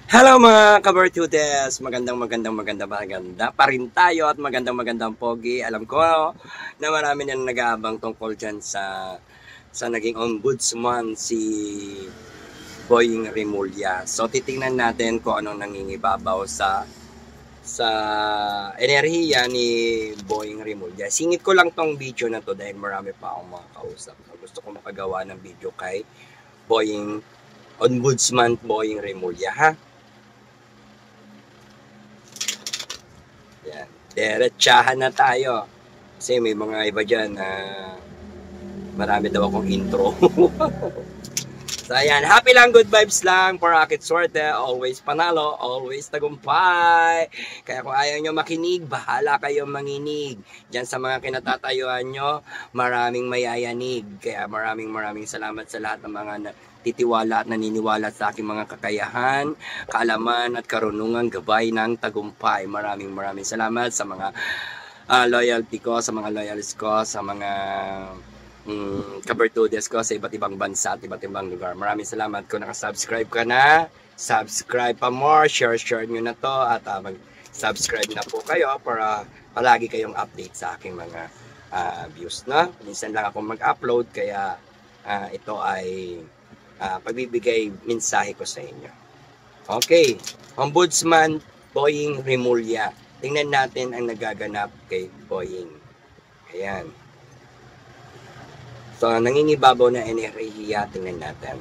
Hello mga kabartudes! Maganda pa rin tayo at magandang pogi. Alam ko na marami na nag-aabang tungkol dyan sa naging ombudsman si Boying Rimulya. So titingnan natin kung anong nangingibabaw sa enerhiya ni Boying Rimulya. Singit ko lang tong video na to dahil marami pa akong mga kausap. So, gusto ko makagawa ng video kay Boying Ombudsman Boying Rimulya, ha? Yan. Diretsahan na tayo. Kasi may mga iba dyan na marami daw akong intro. So ayan, happy lang, good vibes lang, parakit swerte, always panalo, always tagumpay. Kaya kung ayaw nyo makinig, bahala kayong manginig. Diyan sa mga kinatatayuan nyo, maraming mayayanig. Kaya maraming salamat sa lahat ng mga titiwala at naniniwala sa aking mga kakayahan, kaalaman at karunungan gabay ng tagumpay. Maraming salamat sa mga loyalty ko, sa mga loyalists ko, sa mga kabartudes ko sa iba't ibang bansa at iba't ibang lugar. Maraming salamat kung nakasubscribe ka na. Subscribe pa more, share nyo na to at mag-subscribe na po kayo para palagi kayong update sa aking mga views. No? Minsan lang ako mag-upload kaya ito ay pagbibigay mensahe ko sa inyo. Okay, Ombudsman Boying Rimulya. Tingnan natin ang nagaganap kay Boying. Ayan. So, nangingibabaw na enerhiya, tingnan natin.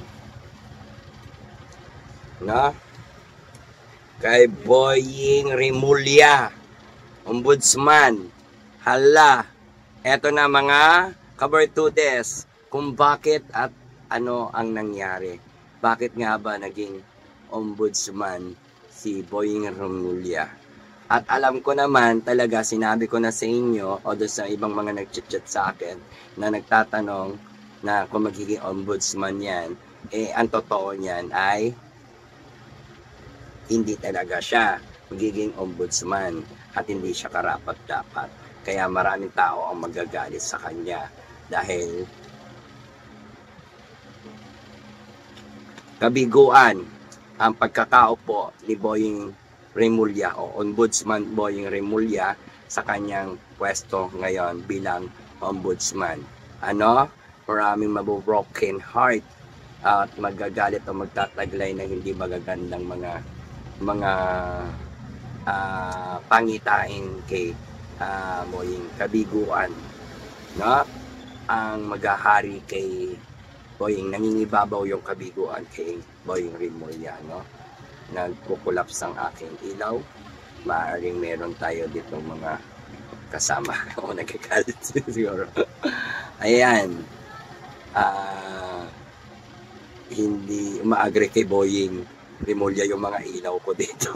No? Kay Boying Rimulya, Ombudsman. Hala, eto na mga kabartudes, kung bakit at ano ang nangyari. Bakit nga ba naging Ombudsman si Boying Rimulya? At alam ko naman, talaga sinabi ko na sa inyo o doon sa ibang mga nag-chat sa akin na nagtatanong na kung magiging ombudsman yan, ang totoo niyan ay hindi talaga siya magiging ombudsman at hindi siya karapat-dapat. Kaya maraming tao ang magagalit sa kanya dahil kabiguan ang pagkakaupo ni Boying Rimulya o Ombudsman Boying Rimulya sa kanyang pwesto ngayon bilang ombudsman. Ano? Maraming mabubroken heart at magagalit o magtataglay ng hindi magagandang mga pangitain kay Boying kabiguan. No? Ang maghahari kay Boying, nangingibabaw yung kabiguan kay Boying Rimulya, no? Nagkukulaps ang aking ilaw. Maaaring meron tayo dito mga kasama o nagkakalit siguro. Ayan. Hindi umaagre kay Boying Rimulya yung mga ilaw ko dito.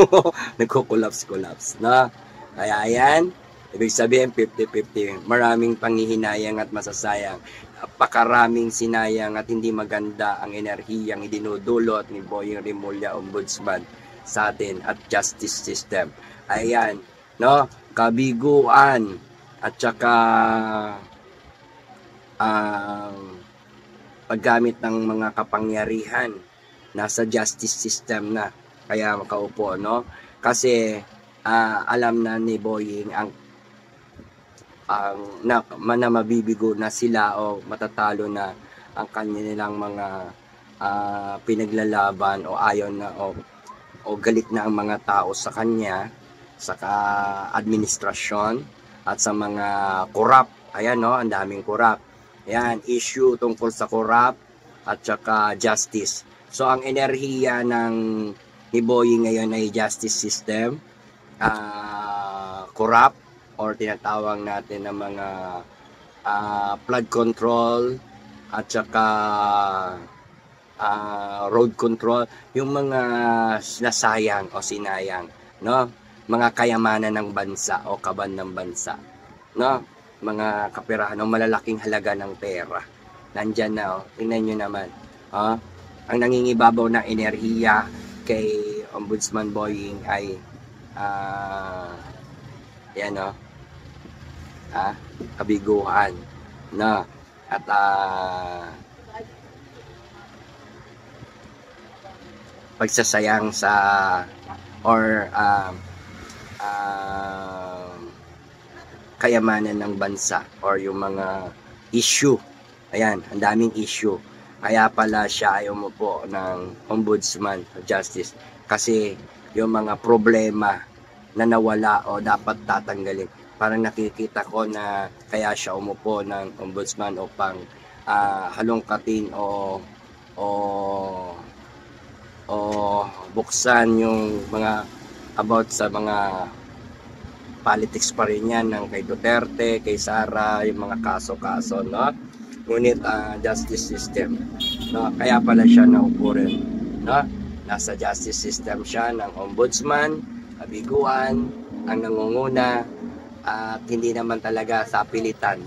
Nagkukulaps na. Kaya ayan. Ibig sabihin 50-50. Maraming panghihinayang at masasayang. Napakaraming sinayang at hindi maganda ang enerhiyang idinudulot ni Boying Rimulya Ombudsman sa atin at justice system. Ayan, no? Kabiguan at saka paggamit ng mga kapangyarihan nasa justice system na. Kaya makaupo, no? Kasi alam na ni Boying na mabibigo na sila o matatalo na ang kanilang mga pinaglalaban o ayaw na o galit na ang mga tao sa kanya sa administrasyon at sa mga korap. Ayan, no, ang daming korap. Ayan, issue tungkol sa korap at saka justice. So ang enerhiya ng ni Boying ngayon ay justice system, korap, or tinatawag natin ng mga flood control at saka road control, yung mga nasayang o sinayang, no? Mga kayamanan ng bansa o kaban ng bansa, no? Mga kaperahan o malalaking halaga ng pera. Nandyan na, tingnan nyo naman. Ang nangingibabaw na enerhiya kay Ombudsman Boying ay yan, no? Kabiguan na at pagsasayang sa or uh, kayamanan ng bansa or yung mga issue. Ayan, ang daming issue. Kaya pala siya ay umupo ng Ombudsman of Justice kasi yung mga problema na nawala o dapat tatanggalin. Parang nakikita ko na kaya siya umupo ng Ombudsman upang halongkatin o buksan yung mga about sa mga politics pa rin yan ng kay Duterte, kay Sara, yung mga kaso-kaso, no? Ngunit justice system, no? Kaya pala siya naupo rin, no? Nasa justice system siya ng ombudsman, kabiguan, ang nangunguna, at hindi naman talaga sa pilitan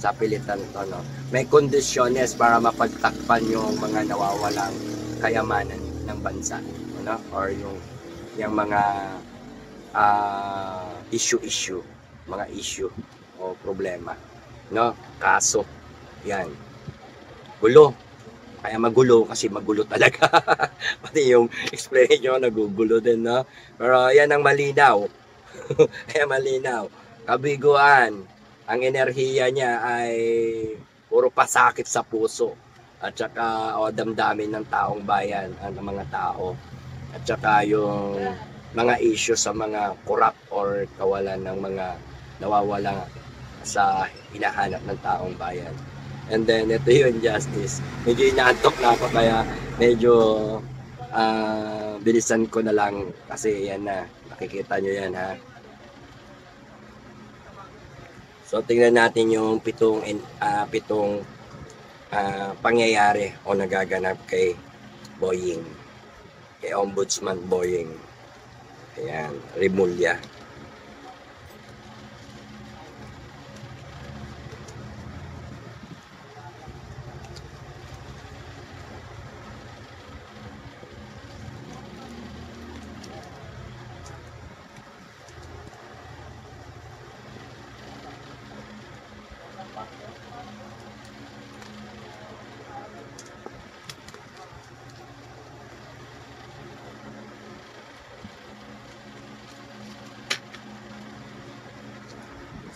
to, no? May kondisyones para mapagtakpan yung mga nawawalang kayamanan ng bansa, no? Or yung mga mga issue o problema, no? Kaso, yan. Gulo. Kaya magulo kasi magulo talaga. Pati yung explanation nagugulo din, no? Pero yan ang malinaw. Kaya malinaw. Kabiguan, ang enerhiya niya ay puro pasakit sa puso at saka damdamin ng taong bayan, ang mga tao. At saka yung mga issue sa mga corrupt or kawalan ng mga nawawala sa hinahanap ng taong bayan. And then ito yung justice. Medyo inaantok na ako kaya medyo bilisan ko na lang kasi yan na, nakikita nyo yan, ha. So tingnan natin yung pitong pangyayari o nagaganap kay Boying, kay Ombudsman Boying. Ayan, Remulla.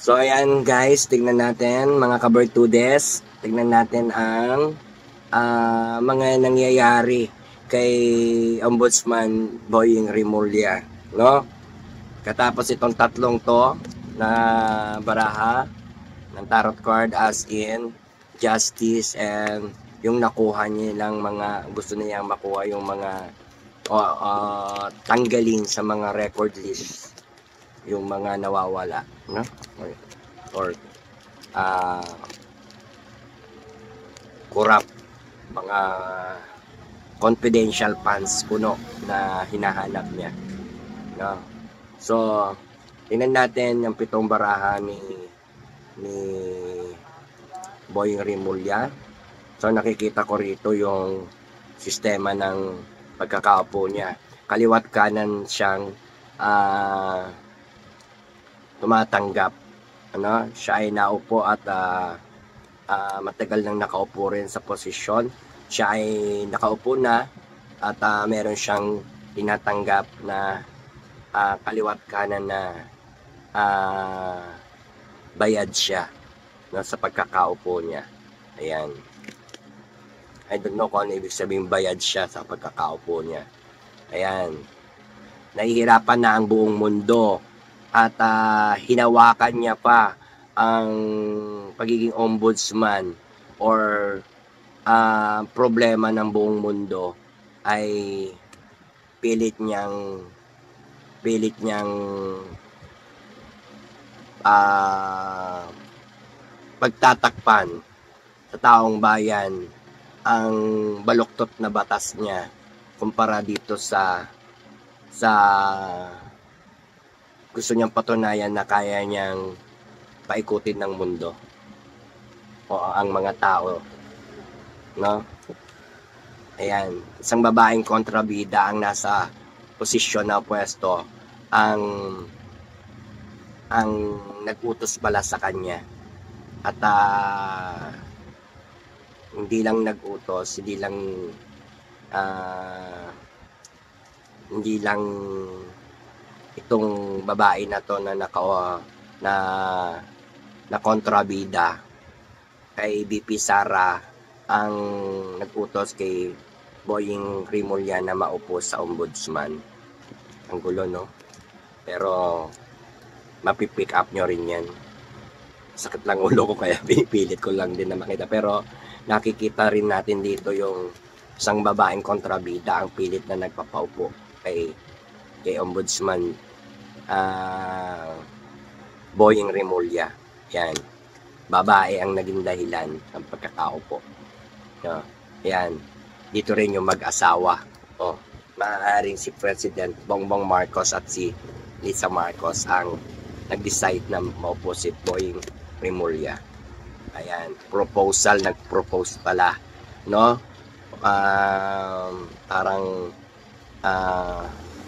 So ayan guys, tingnan natin mga kabertudes, tingnan natin ang mga nangyayari kay Ombudsman Boying Remulla, no? Katapos itong tatlong to na baraha ng tarot card, as in justice and yung nakuha nilang mga gusto niyang makuha, yung mga tanggalin sa mga record list yung mga nawawala, no? Or corrupt, mga confidential funds puno na hinahanap niya, no? So tingnan natin yung pitong baraha ni Boying Remulla. So nakikita ko rito yung sistema ng pagkakaupo niya. Kaliwat kanan siyang tumatanggap, ano? Siya ay naupo at matagal nang nakaupo rin sa posisyon. Siya ay nakaupo na at meron siyang tinatanggap na kaliwat kanan na bayad siya, no, sa pagkakaupo niya. Ayan. I don't know kung ano ibig sabihin bayad siya sa pagkakaupo niya. Ayan. Nahihirapan na ang buong mundo at hinawakan niya pa ang pagiging ombudsman or problema ng buong mundo ay pilit niyang pagtatakpan sa taong bayan ang baluktot na batas niya kumpara dito sa gusto niyang patunayan na kaya niyang paikutin ng mundo o ang mga tao, no? Ayan, isang babaeng kontrabida ang nasa posisyon na pwesto ang nag-utos pala sa kanya at hindi lang nag-utos, hindi lang hindi lang itong babae na to na na na kontrabida kay BP Sara ang nag-utos kay Boying Rimulya na maupo sa ombudsman. Ang gulo, no? Pero mapipick up nyo rin yan. Sakit lang ulo ko kaya pinipilit ko lang din na makita. Pero nakikita rin natin dito yung isang babaeng kontrabida ang pilit na nagpapaupo kay ombudsman Boying Rimulya. Yan. Babae ang naging dahilan ng pagkakaupo. No? Yan. Dito rin yung mag-asawa. Oh, maaaring si President Bongbong Marcos at si Lisa Marcos ang nag-decide na maupo si Boying Rimulya. Ayan, nag-propose pala, no? Parang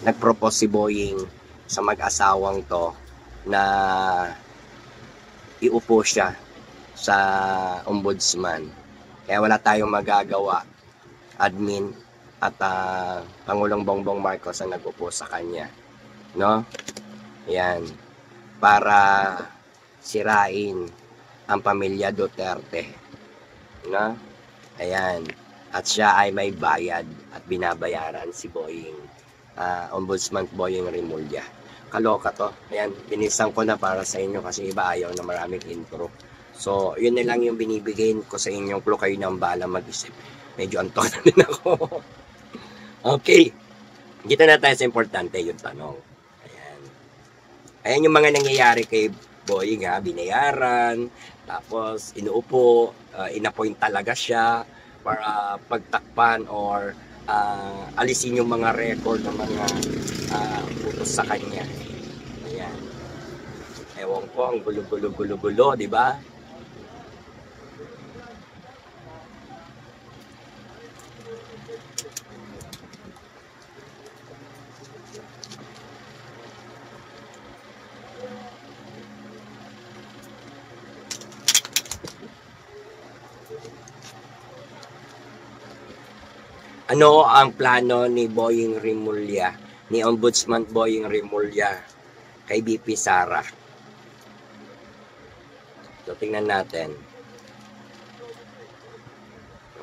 nag-propose si Boying sa mag-asawang to na iupo siya sa ombudsman. Kaya wala tayong magagawa. Admin at Pangulong Bongbong Marcos ang nag-upo sa kanya, no? Ayan, para sirain ang pamilya Duterte, no? Ayan, at siya ay may bayad at binabayaran si Boying Ombudsman Boying Rimulya. Kaloka to. Ayan, binisan ko na para sa inyo kasi iba ayaw na maraming intro. So, yun na lang yung binibigay ko sa inyong clue, kayo nang bahala mag-isip. Medyo antok na din ako. Okay. Dito na tayo sa importante yung tanong. Ayan. Ayan yung mga nangyayari kay Boying, binayaran, tapos inuupo, inappoint talaga siya para pagtakpan or alisin yung mga record ng mga utos sa kanya. Ayan. Ewan ko, ang gulo-gulo, di ba? Ano ang plano ni Boying Rimulya, ni Ombudsman Boying Rimulya kay BP Sara? So, tingnan natin.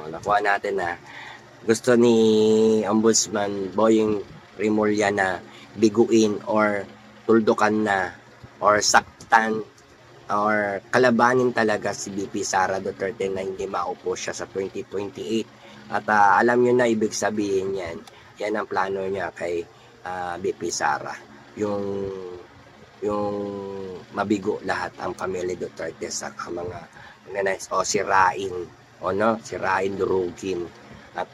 Nakuha natin na gusto ni Ombudsman Boying Rimulya na biguin or tuldukan na or saktan or kalabanin talaga si BP Sara Duterte na hindi maupo siya sa 2028. At alam nyo na ibig sabihin yan. Yan ang plano niya kay BP Sara. Yung mabigo lahat ang pamilya Duterte sa mga sirain. Sirain, durugin. At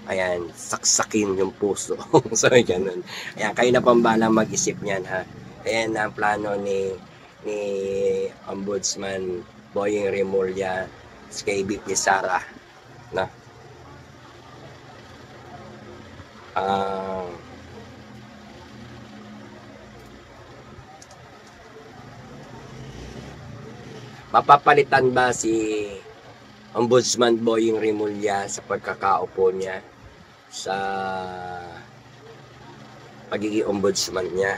ayan, saksakin yung puso. So, ganun. Ayan, kayo na pambala mag-isip niyan, ha. Ayan ang plano ni Ombudsman Boying Rimulya kay BP Sara. Na mapapalitan ba si Ombudsman Boying Rimulya sa pagkakaupo niya sa pagiging ombudsman niya?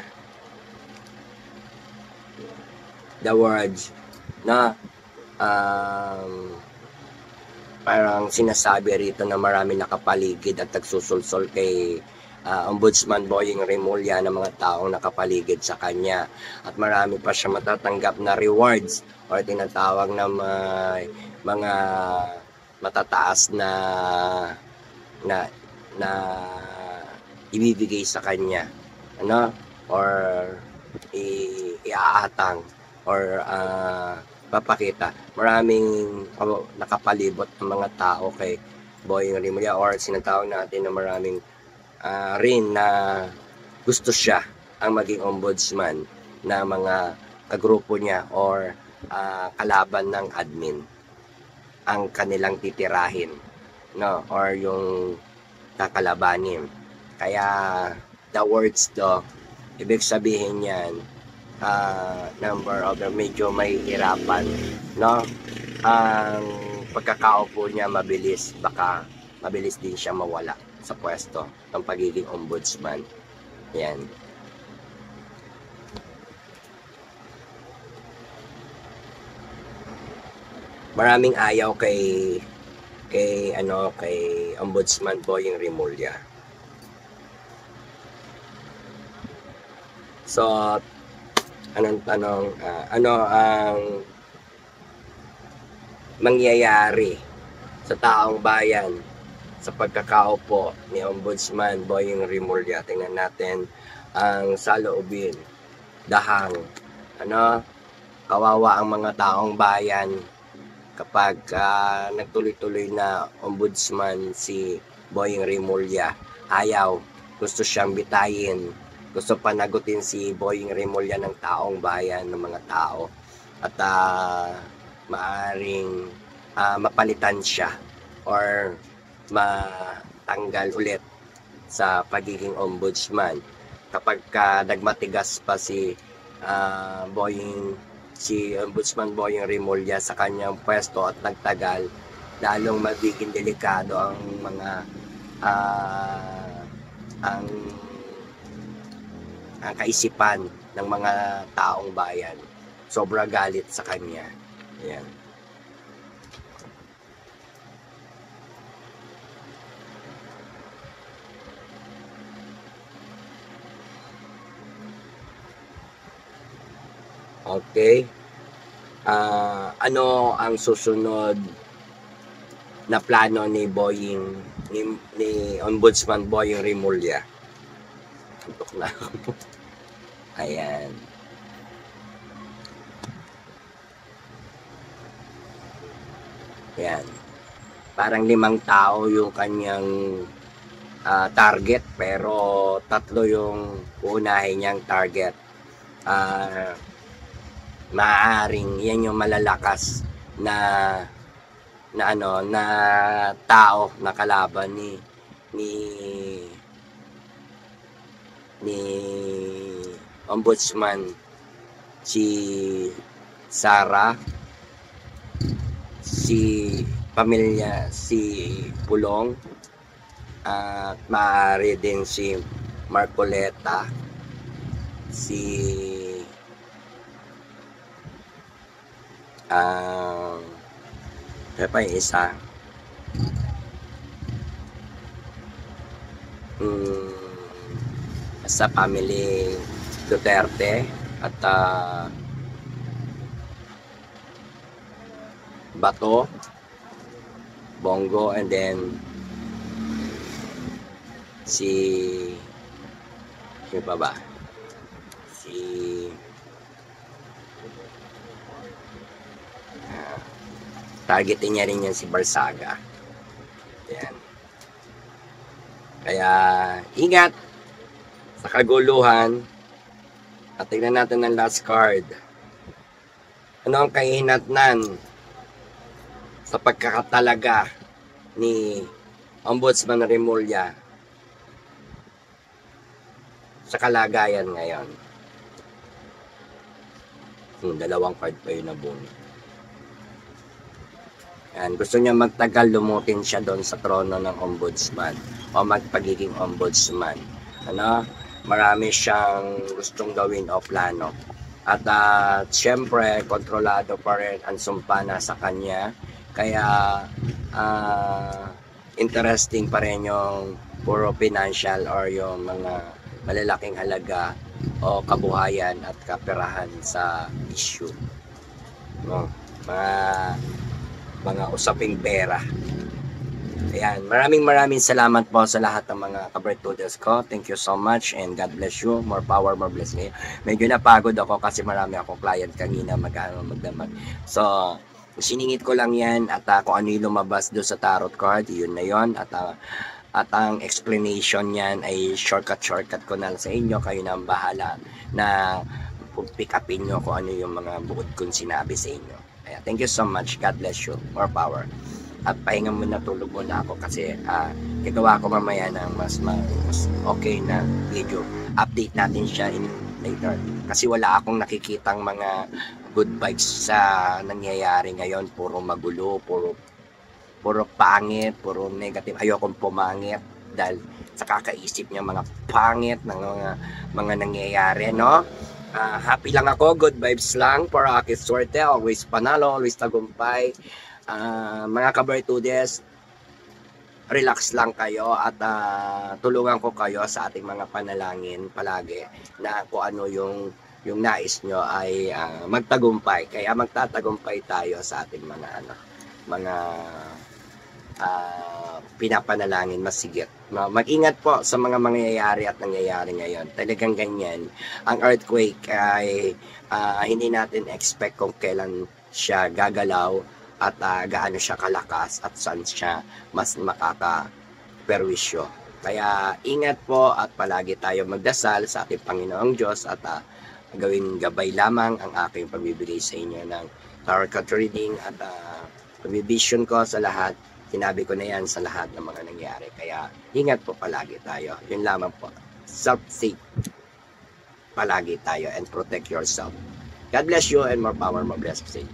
The words na parang sinasabi rito na marami nakapaligid at nagsusulsol kay Ombudsman Boying Rimulya ng mga taong nakapaligid sa kanya. At marami pa siya matatanggap na rewards o tinatawag na mga matataas na ibibigay sa kanya. Or iaatang or papakita. Maraming nakapalibot ng mga tao kay Boying Rimulya or sinatawag natin na maraming rin na gusto siya ang maging ombudsman na mga kagrupo niya or kalaban ng admin ang kanilang titirahin, or yung kakalabanin. Kaya the words do, ibig sabihin yan, number of medyo may hirapan, ang pagkakaupo niya mabilis, baka mabilis din siya mawala. sa pwesto ng pagiging ombudsman. Yan. Maraming ayaw kay Ombudsman Boying Rimulya. So, ano ang mangyayari sa taong bayan sa pagkakaupo ni Ombudsman Boying Rimulya? Tingnan natin ang saloobin. Dahang kawawa ang mga taong bayan kapag nagtuloy-tuloy na ombudsman si Boying Rimulya. Gusto siyang bitayin, gusto panagutin si Boying Rimulya ng taong bayan, ng mga tao, at maaring mapalitan siya or matanggal ulit sa pagiging ombudsman kapag nagmatigas pa si Ombudsman Boying Rimulya sa kanyang pwesto at nagtagal, lalong magiging delikado ang mga ang kaisipan ng mga taong bayan. Sobra galit sa kanya. Ayan. Okay. Ano ang susunod na plano ni Ombudsman Boying Rimulya? Antok na. Ayan. Ayan. Parang 5 tao yung kanyang target, pero 3 yung uunahin niyang target. Maaaring yan yung malalakas na tao na kalaban ni Ombudsman, si Sara, si Pulong, at maaari din si Marcoleta, kaya pa yung isa, sa family Duterte, at Bato, Bongo, and then sino pa ba? Targetin niya rin yan si Barsaga. Yan. Kaya ingat sa kaguluhan. At tignan natin ang last card. Ano ang kahinatnan sa pagkakatalaga ni Ombudsman Rimulya sa kalagayan ngayon? 2 card pa yun na bunot. Yan, gusto niya magtagal, lumutin siya doon sa trono ng ombudsman o magpagiging ombudsman. Marami siyang gustong gawin o plano. At syempre, kontrolado pa rin ang sumpa na sa kanya. Kaya interesting pa rin yung puro financial or yung mga malalaking halaga o kabuhayan at kaperahan sa issue. Mga usaping pera. Ayan, maraming salamat po sa lahat ng mga kabertudes ko. Thank you so much and God bless you. More power, more blessing. Medyo napagod ako kasi marami akong client kanina magdamag. So, siningit ko lang yan at kung ano yung lumabas doon sa tarot card, yun na yun. At ang explanation yan ay shortcut ko na sa inyo. Kayo na ang bahala na pick upin nyo kung ano yung mga bukod kong sinabi sa inyo. Kaya, thank you so much. God bless you. More power. At pahinga muna, tulog muna ako kasi gagawa ko mamaya ng mas okay na video. Update natin siya later. Kasi wala akong nakikitang mga good vibes sa nangyayari ngayon. Puro magulo, puro pangit, puro negative. Ayokong pumangit. dahil sa kakaisip niya mga pangit ng mga nangyayari, no? Happy lang ako, good vibes lang, for aking swerte, always panalo, always tagumpay. Mga kabartudes, relax lang kayo at tulungan ko kayo sa ating mga panalangin palagi na kung ano yung nais nyo ay magtagumpay. Kaya magtatagumpay tayo sa ating mga pinapanalangin masigit. Mag-ingat po sa mga mangyayari at nangyayari ngayon. Talagang ganyan. Ang earthquake ay hindi natin expect kung kailan siya gagalaw at gaano siya kalakas at saan siya mas makaka-perwisyo. Kaya ingat po at palagi tayo magdasal sa ating Panginoong Diyos at gawing gabay lamang ang aking pamibigay sa inyo ng tarot card reading at pamibisyon ko sa lahat. Sinabi ko na yan sa lahat ng mga nangyari. Kaya ingat po palagi tayo. Yun lamang po. Self-safe palagi tayo and protect yourself. God bless you and more power, more blessings.